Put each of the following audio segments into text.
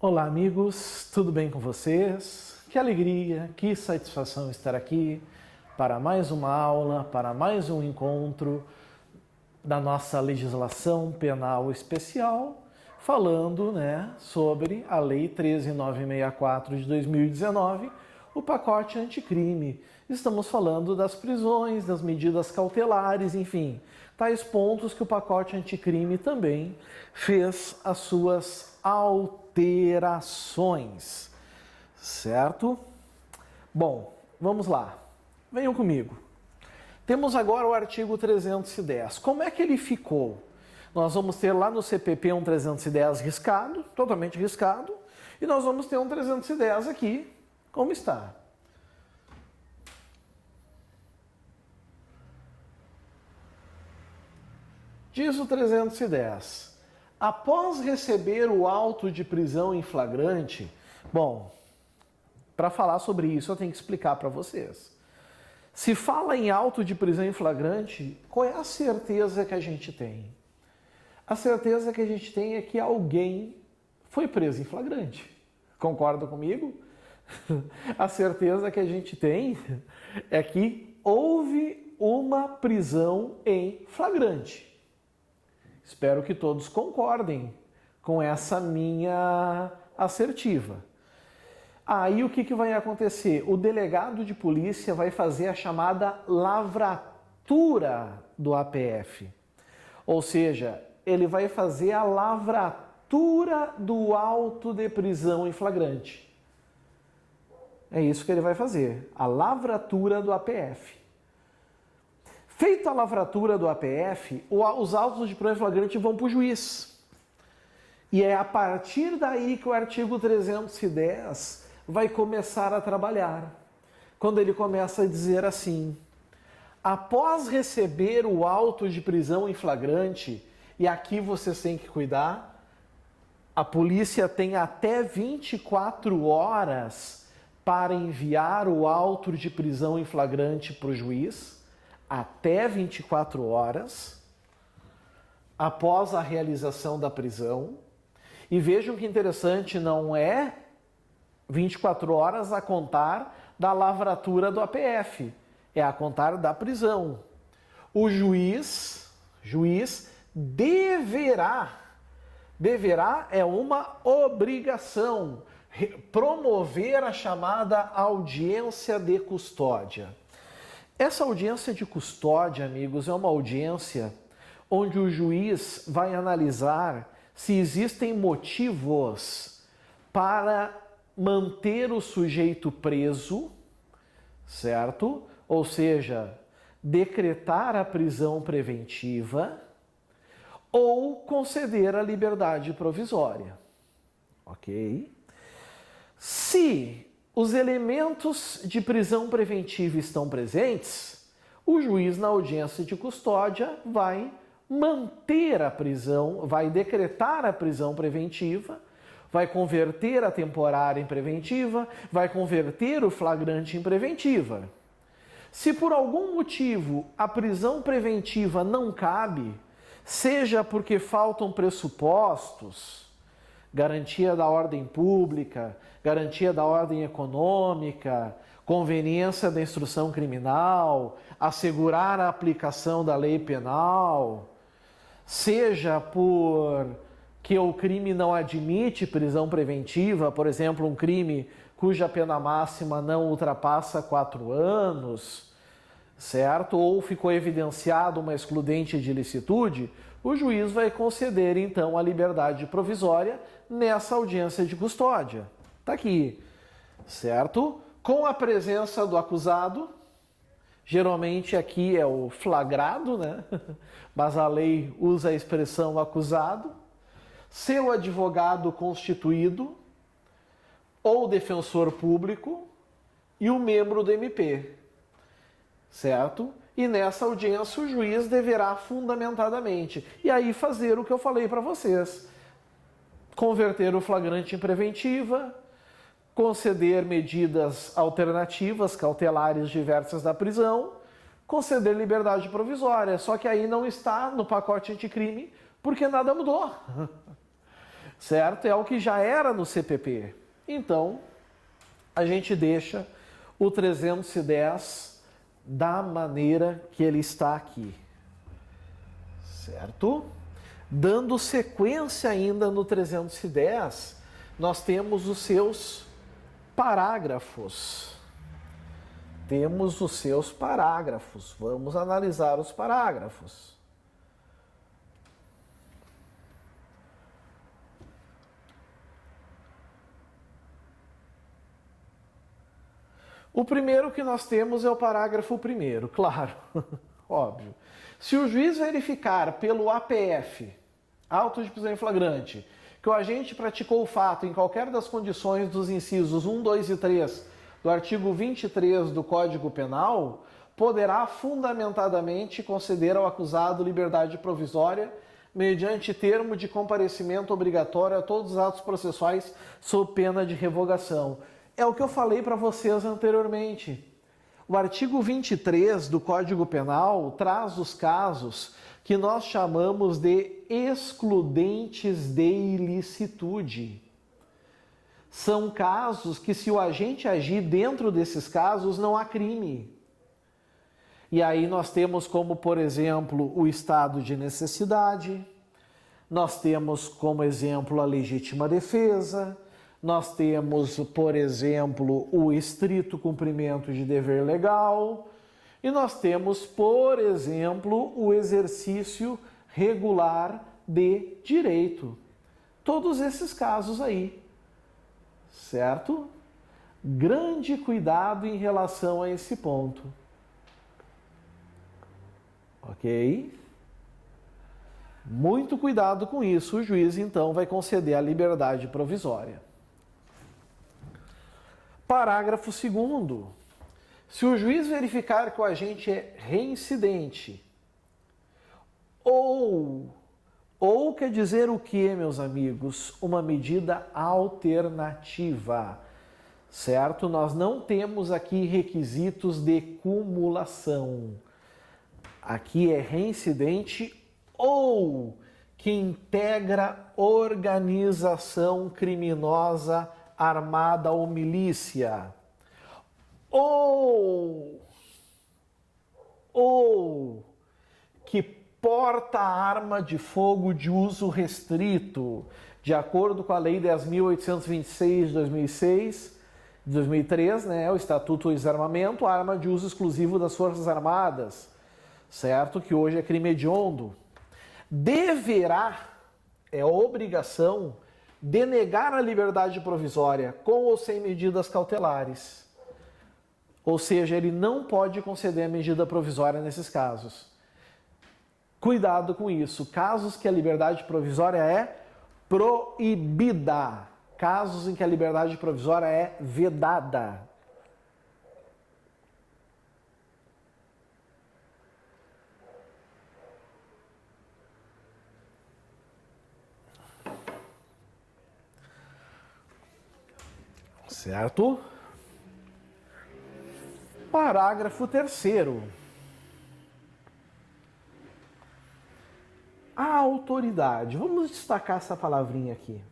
Olá, amigos, tudo bem com vocês? Que alegria, que satisfação estar aqui para mais uma aula, para mais um encontro da nossa legislação penal especial, falando, sobre a Lei 13.964 de 2019, o pacote anticrime. Estamos falando das prisões, das medidas cautelares, enfim, tais pontos que o pacote anticrime também fez as suas alterações, certo? Bom, vamos lá. Venham comigo. Temos agora o artigo 310. Como é que ele ficou? Nós vamos ter lá no CPP um 310 riscado, totalmente riscado, e nós vamos ter um 310 aqui, como está. Diz o 310. Após receber o auto de prisão em flagrante, bom, para falar sobre isso eu tenho que explicar para vocês. Se fala em auto de prisão em flagrante, qual é a certeza que a gente tem? A certeza que a gente tem é que alguém foi preso em flagrante. Concorda comigo? A certeza que a gente tem é que houve uma prisão em flagrante. Espero que todos concordem com essa minha assertiva. Aí o que vai acontecer? O delegado de polícia vai fazer a chamada lavratura do APF. Ou seja, ele vai fazer a lavratura do auto de prisão em flagrante. É isso que ele vai fazer, a lavratura do APF. Feita a lavratura do APF, os autos de prisão em flagrante vão para o juiz. E é a partir daí que o artigo 310 vai começar a trabalhar. Quando ele começa a dizer assim: após receber o auto de prisão em flagrante, e aqui vocês têm que cuidar, a polícia tem até 24 horas para enviar o auto de prisão em flagrante para o juiz, até 24 horas após a realização da prisão. E vejam que interessante, não é 24 horas a contar da lavratura do APF, é a contar da prisão. O juiz deverá é uma obrigação, promover a chamada audiência de custódia. Essa audiência de custódia, amigos, é uma audiência onde o juiz vai analisar se existem motivos para manter o sujeito preso, certo? Ou seja, decretar a prisão preventiva ou conceder a liberdade provisória, ok? Se os elementos de prisão preventiva estão presentes, o juiz na audiência de custódia vai manter a prisão, vai decretar a prisão preventiva, vai converter a temporária em preventiva, vai converter o flagrante em preventiva. Se por algum motivo a prisão preventiva não cabe, seja porque faltam pressupostos, garantia da ordem pública, garantia da ordem econômica, conveniência da instrução criminal, assegurar a aplicação da lei penal, seja porque o crime não admite prisão preventiva, por exemplo, um crime cuja pena máxima não ultrapassa 4 anos, certo? Ou ficou evidenciado uma excludente de ilicitude, o juiz vai conceder então a liberdade provisória nessa audiência de custódia. Está aqui, certo? Com a presença do acusado, geralmente aqui é o flagrado, mas a lei usa a expressão acusado, seu advogado constituído, ou defensor público, e o membro do MP, certo? E nessa audiência o juiz deverá fundamentadamente, e aí fazer o que eu falei para vocês, converter o flagrante em preventiva, conceder medidas alternativas, cautelares diversas da prisão, conceder liberdade provisória, só que aí não está no pacote anticrime, porque nada mudou. certo? É o que já era no CPP. Então, a gente deixa o 310 da maneira que ele está aqui, certo? Dando sequência ainda no 310, nós temos os seus parágrafos. Temos os seus parágrafos. Vamos analisar os parágrafos. O primeiro que nós temos é o parágrafo primeiro, claro, óbvio. Se o juiz verificar pelo APF, auto de prisão em flagrante, que o agente praticou o fato em qualquer das condições dos incisos 1, 2 e 3 do artigo 23 do Código Penal, poderá fundamentadamente conceder ao acusado liberdade provisória mediante termo de comparecimento obrigatório a todos os atos processuais sob pena de revogação. É o que eu falei para vocês anteriormente. O artigo 23 do Código Penal traz os casos que nós chamamos de excludentes de ilicitude. São casos que, se o agente agir dentro desses casos, não há crime. E aí nós temos como, por exemplo, o estado de necessidade, nós temos como exemplo a legítima defesa, nós temos, por exemplo, o estrito cumprimento de dever legal e nós temos, por exemplo, o exercício regular de direito. Todos esses casos aí, certo? Grande cuidado em relação a esse ponto. Ok? Muito cuidado com isso. O juiz, então, vai conceder a liberdade provisória. Parágrafo 2º. Se o juiz verificar que o agente é reincidente, ou quer dizer o que, meus amigos? Uma medida alternativa, certo? Nós não temos aqui requisitos de cumulação. Aqui é reincidente ou que integra organização criminosa armada ou milícia, ou que porta arma de fogo de uso restrito, de acordo com a Lei 10.826 de 2003, né, o Estatuto do Desarmamento, arma de uso exclusivo das Forças Armadas, certo? Que hoje é crime hediondo. Deverá, é obrigação, denegar a liberdade provisória com ou sem medidas cautelares. Ou seja, ele não pode conceder a medida provisória nesses casos. Cuidado com isso. Casos que a liberdade provisória é proibida. Casos em que a liberdade provisória é vedada. Certo? Parágrafo 3º. A autoridade. Vamos destacar essa palavrinha aqui.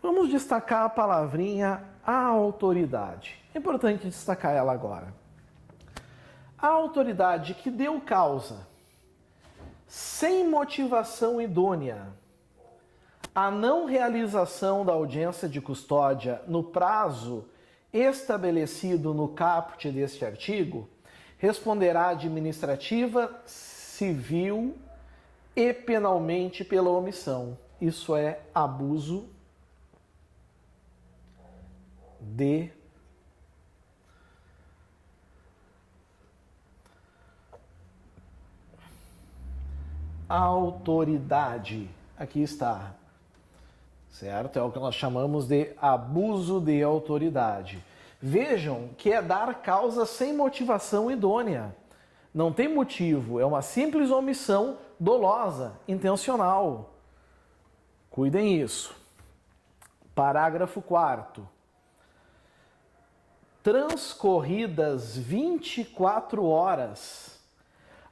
Vamos destacar a palavrinha autoridade. É importante destacar ela agora. A autoridade que deu causa, sem motivação idônea, a não realização da audiência de custódia no prazo estabelecido no caput deste artigo, responderá administrativa, civil e penalmente pela omissão. Isso é abuso de autoridade. Aqui está. Certo? É o que nós chamamos de abuso de autoridade. Vejam que é dar causa sem motivação idônea. Não tem motivo, é uma simples omissão dolosa, intencional. Cuidem isso. Parágrafo 4º. Transcorridas 24 horas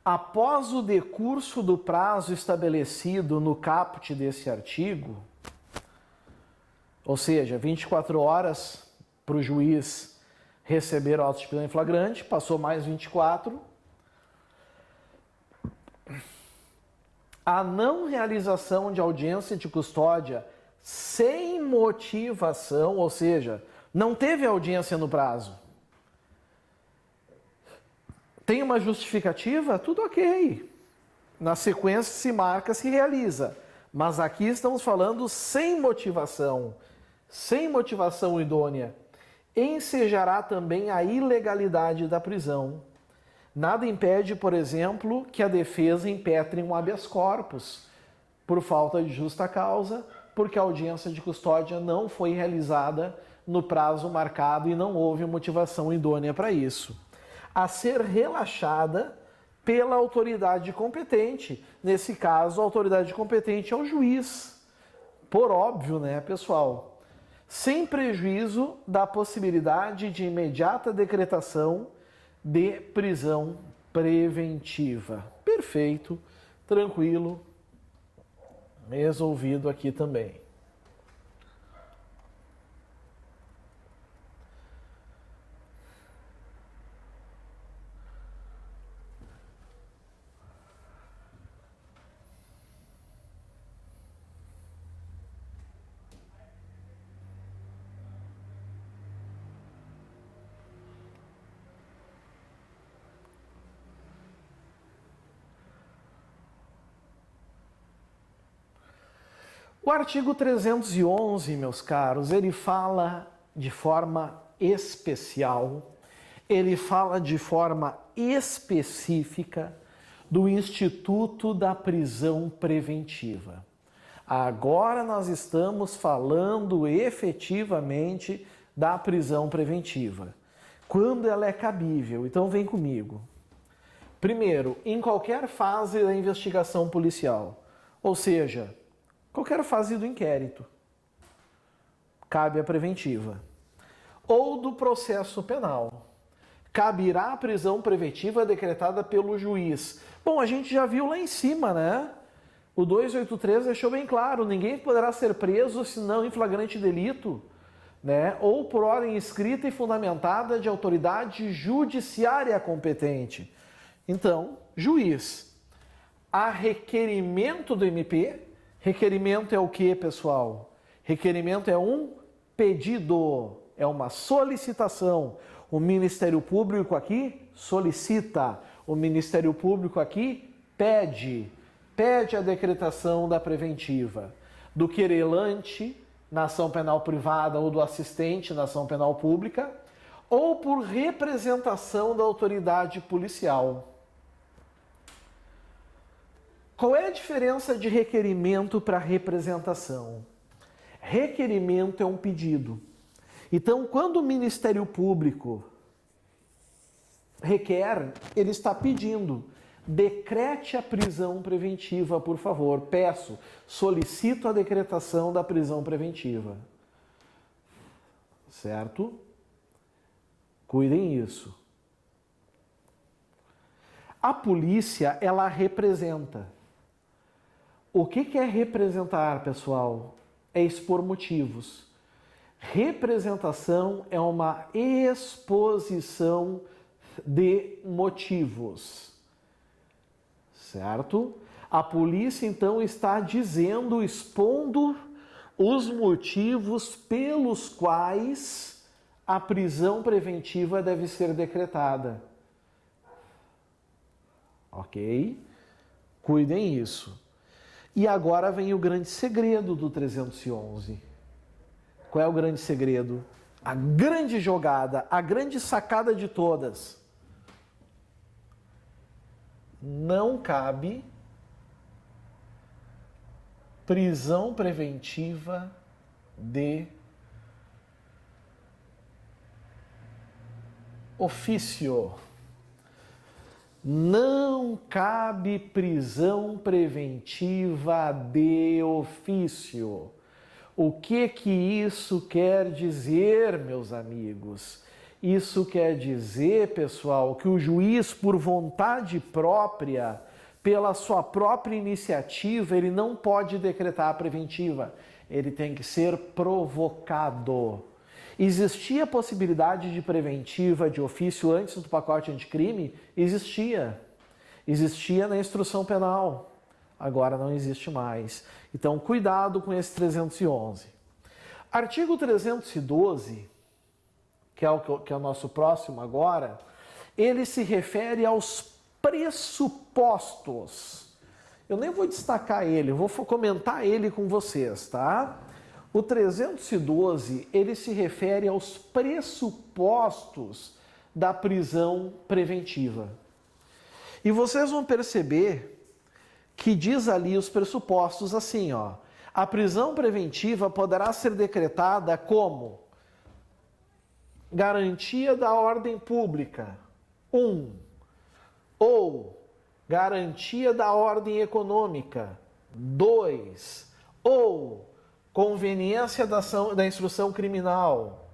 após o decurso do prazo estabelecido no caput desse artigo, ou seja, 24 horas para o juiz receber o auto de prisão em flagrante, passou mais 24, a não realização de audiência de custódia sem motivação, ou seja, não teve audiência no prazo, tem uma justificativa? Tudo ok. Na sequência se marca, se realiza. Mas aqui estamos falando sem motivação idônea. Ensejará também a ilegalidade da prisão. Nada impede, por exemplo, que a defesa impetre um habeas corpus por falta de justa causa, porque a audiência de custódia não foi realizada no prazo marcado e não houve motivação idônea para isso. A ser relaxada pela autoridade competente. Nesse caso, a autoridade competente é o juiz. Por óbvio, né, pessoal? Sem prejuízo da possibilidade de imediata decretação de prisão preventiva. Perfeito, tranquilo, resolvido aqui também. O artigo 311, meus caros, ele fala de forma especial, ele fala de forma específica do Instituto da Prisão Preventiva. Agora nós estamos falando efetivamente da prisão preventiva, quando ela é cabível. Então vem comigo. Primeiro, em qualquer fase da investigação policial, ou seja, qualquer fase do inquérito, cabe a preventiva. Ou do processo penal, cabirá a prisão preventiva decretada pelo juiz. Bom, a gente já viu lá em cima, né? O 283 deixou bem claro, ninguém poderá ser preso senão em flagrante delito, né? Ou por ordem escrita e fundamentada de autoridade judiciária competente. Então, juiz, a requerimento do MP. Requerimento é o que, pessoal? Requerimento é um pedido, é uma solicitação. O Ministério Público aqui solicita, o Ministério Público aqui pede a decretação da preventiva. Do querelante na ação penal privada ou do assistente na ação penal pública, ou por representação da autoridade policial. Qual é a diferença de requerimento para representação? Requerimento é um pedido. Então, quando o Ministério Público requer, ele está pedindo, decrete a prisão preventiva, por favor. Peço, solicito a decretação da prisão preventiva. Certo? Cuidem isso. A polícia, ela representa. O que é representar, pessoal? É expor motivos. Representação é uma exposição de motivos. Certo? A polícia, então, está dizendo, expondo os motivos pelos quais a prisão preventiva deve ser decretada. Ok? Cuidem isso. E agora vem o grande segredo do 311. Qual é o grande segredo? A grande jogada, a grande sacada de todas. Não cabe prisão preventiva de ofício. Não cabe prisão preventiva de ofício. O que isso quer dizer, meus amigos? Isso quer dizer, pessoal, que o juiz, por vontade própria, pela sua própria iniciativa, ele não pode decretar a preventiva. Ele tem que ser provocado. Existia a possibilidade de preventiva de ofício antes do pacote anticrime? Existia. Existia na instrução penal. Agora não existe mais. Então, cuidado com esse 311. Artigo 312, que é o nosso próximo agora, ele se refere aos pressupostos. Eu nem vou destacar ele, eu vou comentar ele com vocês, tá? O 312, ele se refere aos pressupostos da prisão preventiva. E vocês vão perceber que diz ali os pressupostos assim, ó. A prisão preventiva poderá ser decretada como garantia da ordem pública, ou garantia da ordem econômica, 2, ou conveniência da instrução criminal,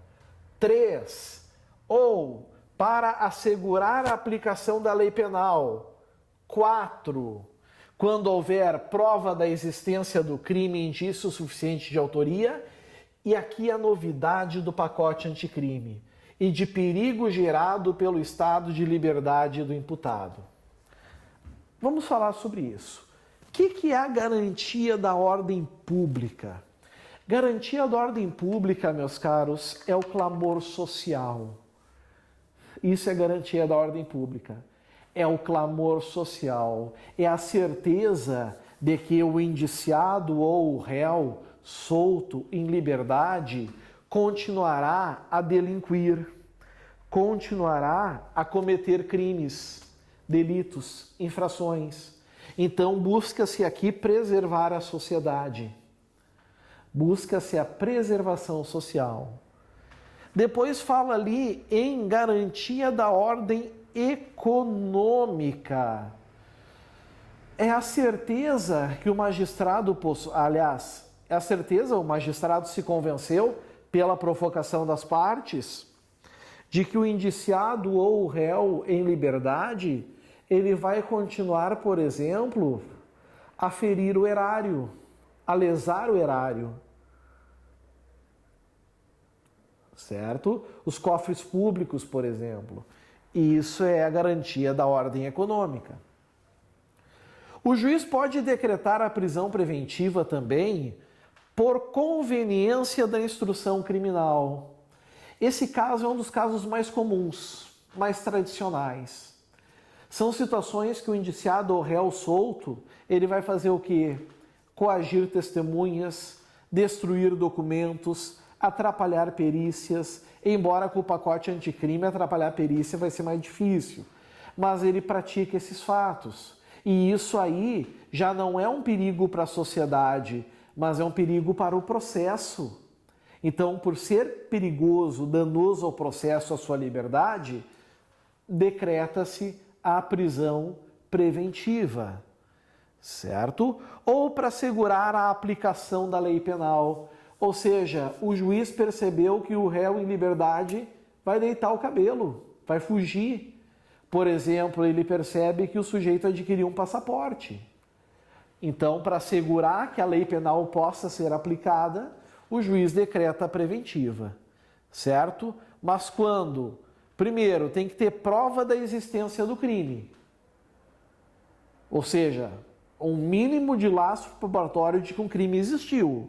3, ou para assegurar a aplicação da lei penal, 4, quando houver prova da existência do crime e indício suficiente de autoria, e aqui a novidade do pacote anticrime, e de perigo gerado pelo estado de liberdade do imputado. Vamos falar sobre isso. O que é a garantia da ordem pública? Garantia da ordem pública, meus caros, é o clamor social. Isso é garantia da ordem pública. É o clamor social. É a certeza de que o indiciado ou o réu solto em liberdade continuará a delinquir, continuará a cometer crimes, delitos, infrações. Então busca-se aqui preservar a sociedade. Busca-se a preservação social. Depois fala ali em garantia da ordem econômica. É a certeza que o magistrado possui, aliás, é a certeza, o magistrado se convenceu pela provocação das partes de que o indiciado ou o réu em liberdade, ele vai continuar, por exemplo, a ferir o erário, a lesar o erário. Certo? Os cofres públicos, por exemplo. Isso é a garantia da ordem econômica. O juiz pode decretar a prisão preventiva também por conveniência da instrução criminal. Esse caso é um dos casos mais comuns, mais tradicionais. São situações que o indiciado ou réu solto, ele vai fazer o quê? Coagir testemunhas, destruir documentos, atrapalhar perícias, embora com o pacote anticrime atrapalhar perícia vai ser mais difícil, mas ele pratica esses fatos. E isso aí já não é um perigo para a sociedade, mas é um perigo para o processo. Então, por ser perigoso, danoso ao processo, à sua liberdade, decreta-se a prisão preventiva, certo? Ou para assegurar a aplicação da lei penal. Ou seja, o juiz percebeu que o réu em liberdade vai deitar o cabelo, vai fugir. Por exemplo, ele percebe que o sujeito adquiriu um passaporte. Então, para assegurar que a lei penal possa ser aplicada, o juiz decreta a preventiva, certo? Mas quando? Primeiro, tem que ter prova da existência do crime. Ou seja, um mínimo de lastro probatório de que um crime existiu.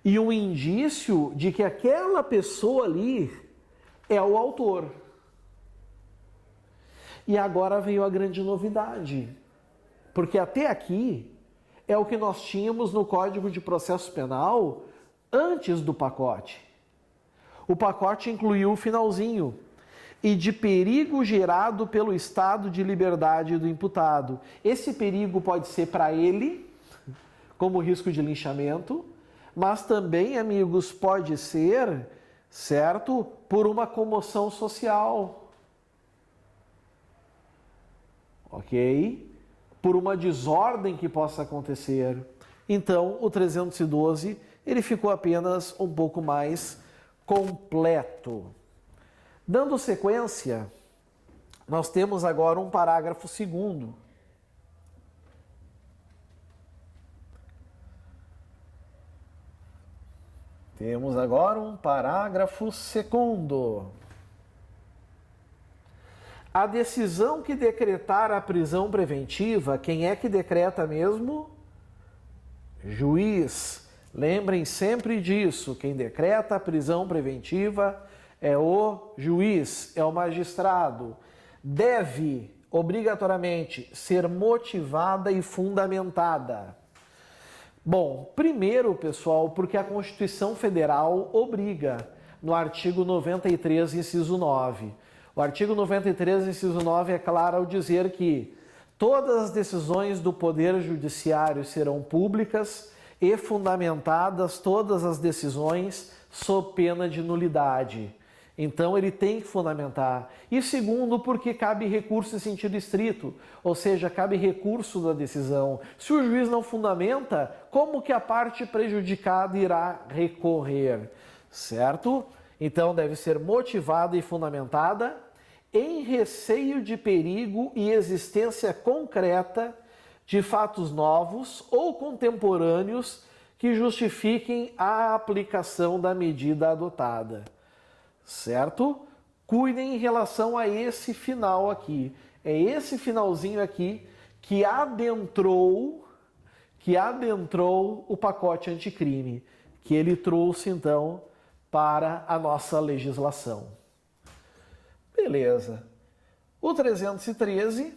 E um indício de que aquela pessoa ali é o autor. E agora veio a grande novidade, porque até aqui é o que nós tínhamos no Código de Processo Penal antes do pacote. O pacote incluiu o finalzinho, e de perigo gerado pelo estado de liberdade do imputado. Esse perigo pode ser para ele, como risco de linchamento, mas também, amigos, pode ser, certo, por uma comoção social. Ok? Por uma desordem que possa acontecer. Então, o 312, ele ficou apenas um pouco mais completo. Dando sequência, nós temos agora um parágrafo segundo. Temos agora um parágrafo segundo. A decisão que decretar a prisão preventiva, quem é que decreta mesmo? Juiz. Lembrem sempre disso. Quem decreta a prisão preventiva é o juiz, é o magistrado. Deve, obrigatoriamente, ser motivada e fundamentada. Bom, primeiro, pessoal, porque a Constituição Federal obriga, no artigo 93, inciso 9. O artigo 93, inciso 9 é claro ao dizer que todas as decisões do Poder Judiciário serão públicas e fundamentadas, todas as decisões, sob pena de nulidade. Então, ele tem que fundamentar. E segundo, porque cabe recurso em sentido estrito, ou seja, cabe recurso da decisão. Se o juiz não fundamenta, como que a parte prejudicada irá recorrer? Certo? Então, deve ser motivada e fundamentada em receio de perigo e existência concreta de fatos novos ou contemporâneos que justifiquem a aplicação da medida adotada. Certo? Cuidem em relação a esse final aqui. É esse finalzinho aqui que adentrou o pacote anticrime, que ele trouxe então para a nossa legislação. Beleza. O 313,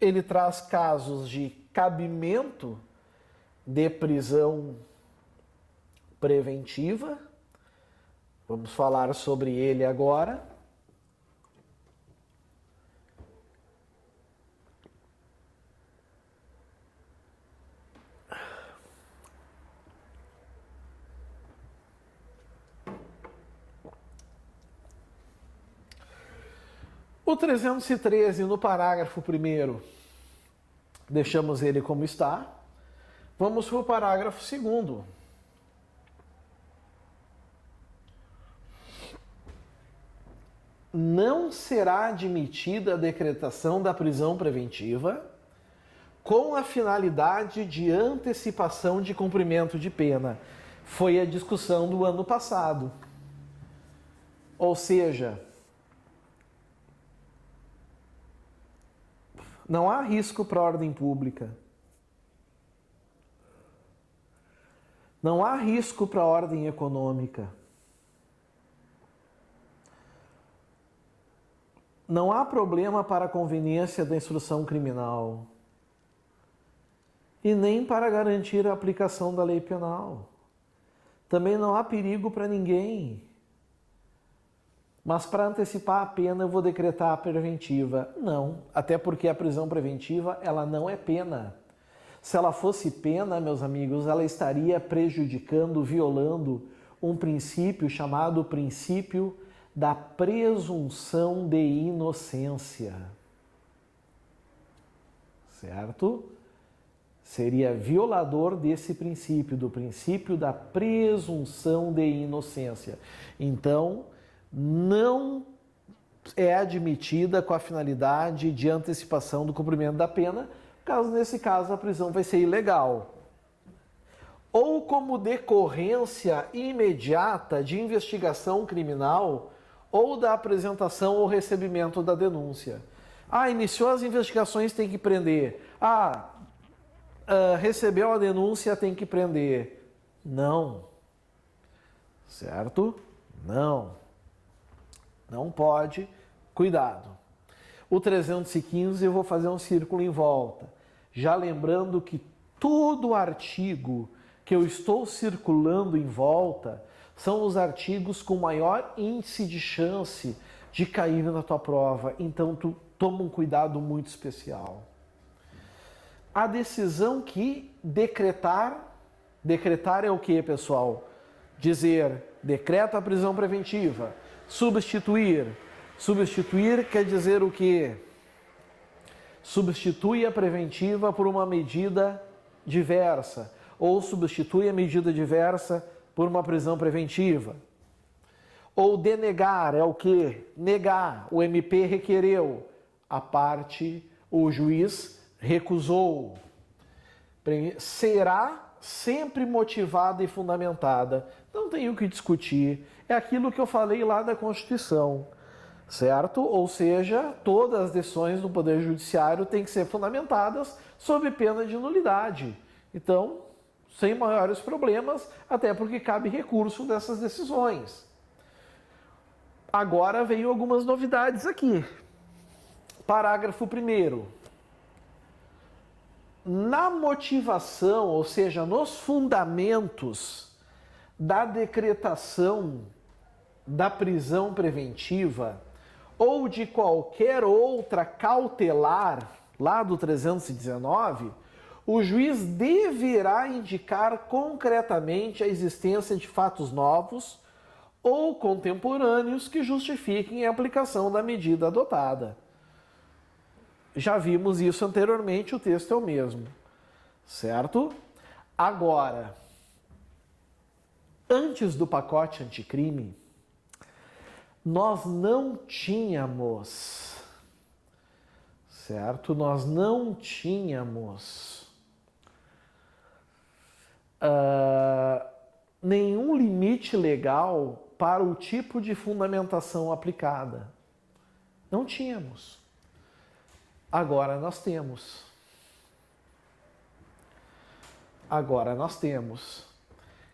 ele traz casos de cabimento de prisão preventiva. Vamos falar sobre ele agora. O 313, no parágrafo 1º, deixamos ele como está. Vamos para o parágrafo 2º. Não será admitida a decretação da prisão preventiva com a finalidade de antecipação de cumprimento de pena. Foi a discussão do ano passado. Ou seja, não há risco para a ordem pública. Não há risco para a ordem econômica. Não há problema para a conveniência da instrução criminal. E nem para garantir a aplicação da lei penal. Também não há perigo para ninguém. Mas para antecipar a pena eu vou decretar a preventiva. Não, até porque a prisão preventiva ela não é pena. Se ela fosse pena, meus amigos, ela estaria prejudicando, violando um princípio chamado princípio da presunção de inocência. Certo? Seria violador desse princípio, do princípio da presunção de inocência. Então, não é admitida com a finalidade de antecipação do cumprimento da pena, caso nesse caso a prisão vai ser ilegal. Ou como decorrência imediata de investigação criminal ou da apresentação ou recebimento da denúncia. Iniciou as investigações, tem que prender. Recebeu a denúncia, tem que prender. Não. Certo? Não. Não pode. Cuidado. O 315 eu vou fazer um círculo em volta. Já lembrando que todo artigo que eu estou circulando em volta são os artigos com maior índice de chance de cair na tua prova. Então, tu toma um cuidado muito especial. A decisão que decretar é o que, pessoal? Dizer, decreta a prisão preventiva. Substituir quer dizer o quê? Substitui a preventiva por uma medida diversa. Ou substitui a medida diversa por uma prisão preventiva. Ou denegar é o quê? Negar. O MP requereu. A parte, o juiz recusou. Será sempre motivada e fundamentada. Não tem o que discutir. É aquilo que eu falei lá da Constituição, certo? Ou seja, todas as decisões do Poder Judiciário têm que ser fundamentadas sob pena de nulidade. Então, sem maiores problemas, até porque cabe recurso dessas decisões. Agora veio algumas novidades aqui. Parágrafo 1º. Na motivação, ou seja, nos fundamentos da decretação da prisão preventiva ou de qualquer outra cautelar, lá do 319, o juiz deverá indicar concretamente a existência de fatos novos ou contemporâneos que justifiquem a aplicação da medida adotada. Já vimos isso anteriormente, o texto é o mesmo, certo? Agora, antes do pacote anticrime, nós não tínhamos, certo? Nós não tínhamos nenhum limite legal para o tipo de fundamentação aplicada. Não tínhamos. Agora nós temos. Agora nós temos.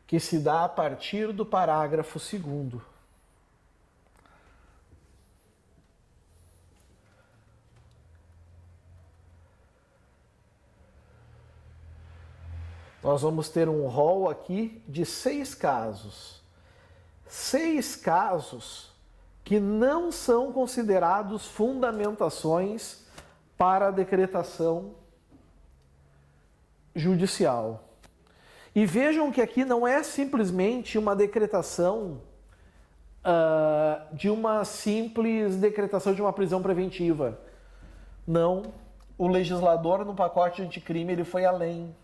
Que se dá a partir do parágrafo 2º. Nós vamos ter um rol aqui de 6 casos. 6 casos que não são considerados fundamentações para a decretação judicial. E vejam que aqui não é simplesmente uma decretação de uma simples decretação de uma prisão preventiva. Não, o legislador no pacote anticrime ele foi além.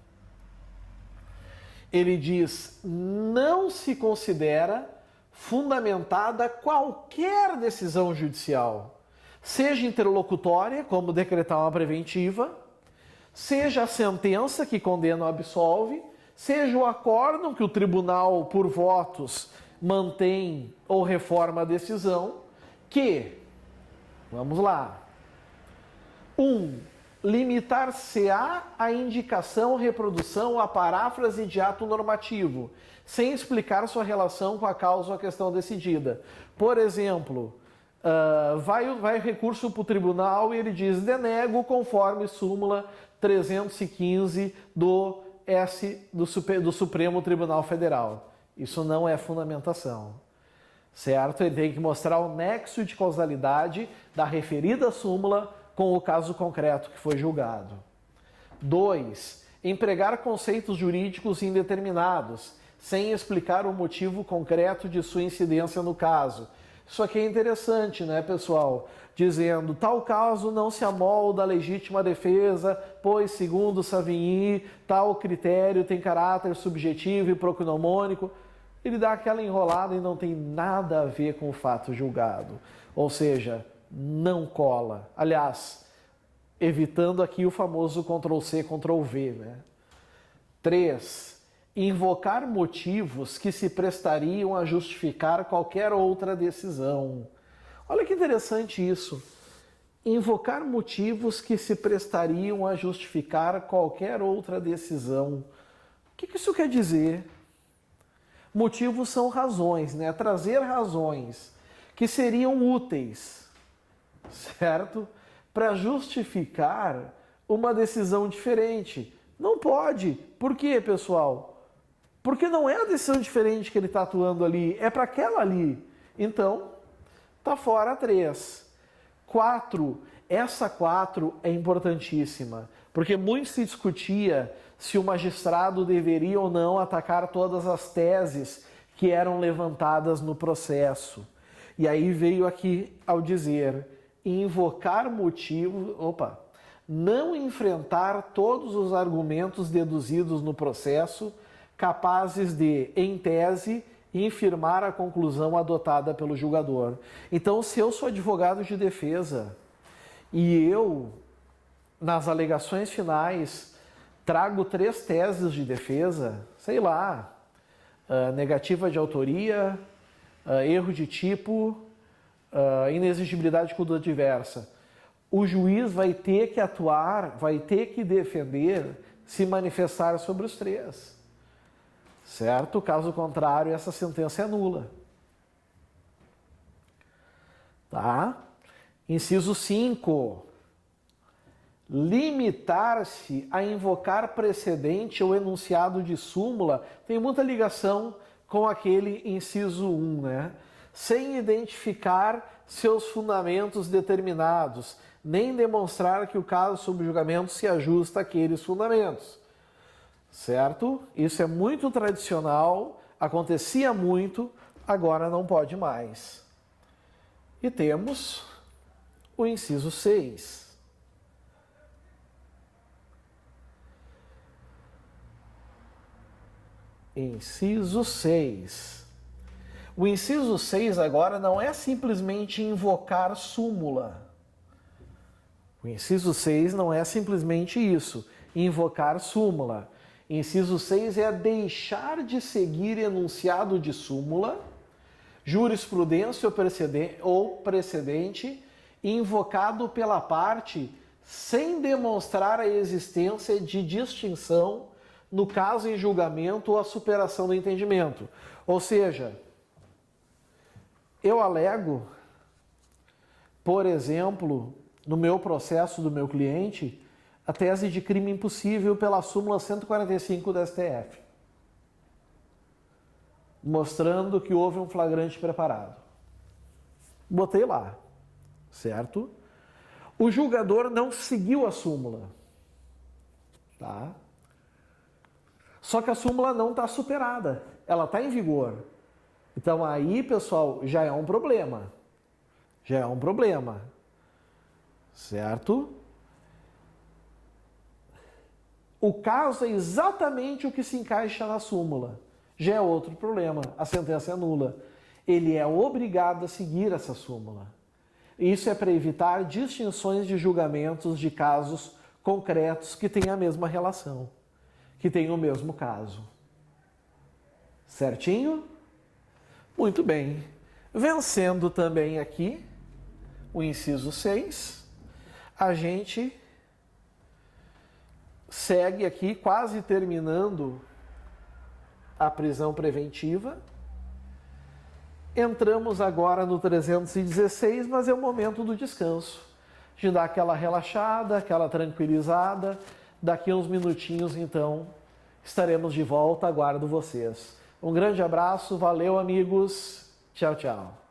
Ele diz, não se considera fundamentada qualquer decisão judicial, seja interlocutória, como decretar uma preventiva, seja a sentença que condena ou absolve, seja o acórdão que o tribunal, por votos, mantém ou reforma a decisão, que, vamos lá, 1. Limitar-se-á a indicação, reprodução ou a paráfrase de ato normativo, sem explicar sua relação com a causa ou a questão decidida. Por exemplo, vai recurso para o tribunal e ele diz, denego conforme súmula 315 do Supremo Tribunal Federal. Isso não é fundamentação, certo? Ele tem que mostrar o nexo de causalidade da referida súmula com o caso concreto que foi julgado. 2. Empregar conceitos jurídicos indeterminados, sem explicar o motivo concreto de sua incidência no caso. Isso aqui é interessante, né, pessoal? Dizendo, tal caso não se amolda à legítima defesa, pois, segundo Savigny, tal critério tem caráter subjetivo e proquinomônico. Ele dá aquela enrolada e não tem nada a ver com o fato julgado. Ou seja, não cola. Aliás, evitando aqui o famoso Ctrl+C, Ctrl+V, né? 3. Invocar motivos que se prestariam a justificar qualquer outra decisão. Olha que interessante isso. Invocar motivos que se prestariam a justificar qualquer outra decisão. O que isso quer dizer? Motivos são razões, né? Trazer razões que seriam úteis, certo? Para justificar uma decisão diferente. Não pode. Por quê, pessoal? Porque não é a decisão diferente que ele está atuando ali, é para aquela ali. Então, está fora a 3. 4. Essa 4 é importantíssima, porque muito se discutia se o magistrado deveria ou não atacar todas as teses que eram levantadas no processo. E aí veio aqui ao dizer, invocar motivo, não enfrentar todos os argumentos deduzidos no processo, capazes de, em tese, infirmar a conclusão adotada pelo julgador. Então, se eu sou advogado de defesa e eu, nas alegações finais, trago 3 teses de defesa, sei lá, negativa de autoria, erro de tipo, inexigibilidade de conduta diversa, o juiz vai ter que atuar, vai ter que defender, se manifestar sobre os 3. Certo? Caso contrário, essa sentença é nula. Tá? Inciso 5. Limitar-se a invocar precedente ou enunciado de súmula tem muita ligação com aquele inciso 1, né? Sem identificar seus fundamentos determinados, nem demonstrar que o caso sob julgamento se ajusta àqueles fundamentos. Certo? Isso é muito tradicional, acontecia muito, agora não pode mais. E temos o inciso 6. Inciso 6. O inciso 6 agora não é simplesmente invocar súmula. O inciso 6 não é simplesmente isso, invocar súmula. Inciso 6 é deixar de seguir enunciado de súmula, jurisprudência ou precedente invocado pela parte sem demonstrar a existência de distinção no caso em julgamento ou a superação do entendimento. Ou seja, eu alego, por exemplo, no meu processo do meu cliente, a tese de crime impossível pela súmula 145 da STF, mostrando que houve um flagrante preparado. Botei lá, certo? O julgador não seguiu a súmula, tá? Só que a súmula não está superada, ela está em vigor. Então aí, pessoal, já é um problema. Já é um problema, certo? O caso é exatamente o que se encaixa na súmula. Já é outro problema, a sentença é nula. Ele é obrigado a seguir essa súmula. Isso é para evitar distinções de julgamentos de casos concretos que têm a mesma relação, que têm o mesmo caso. Certinho? Muito bem. Vencendo também aqui o inciso 6, a gente segue aqui quase terminando a prisão preventiva. Entramos agora no 316, mas é o momento do descanso, de dar aquela relaxada, aquela tranquilizada. Daqui a uns minutinhos, então, estaremos de volta. Aguardo vocês. Um grande abraço, valeu, amigos. Tchau, tchau.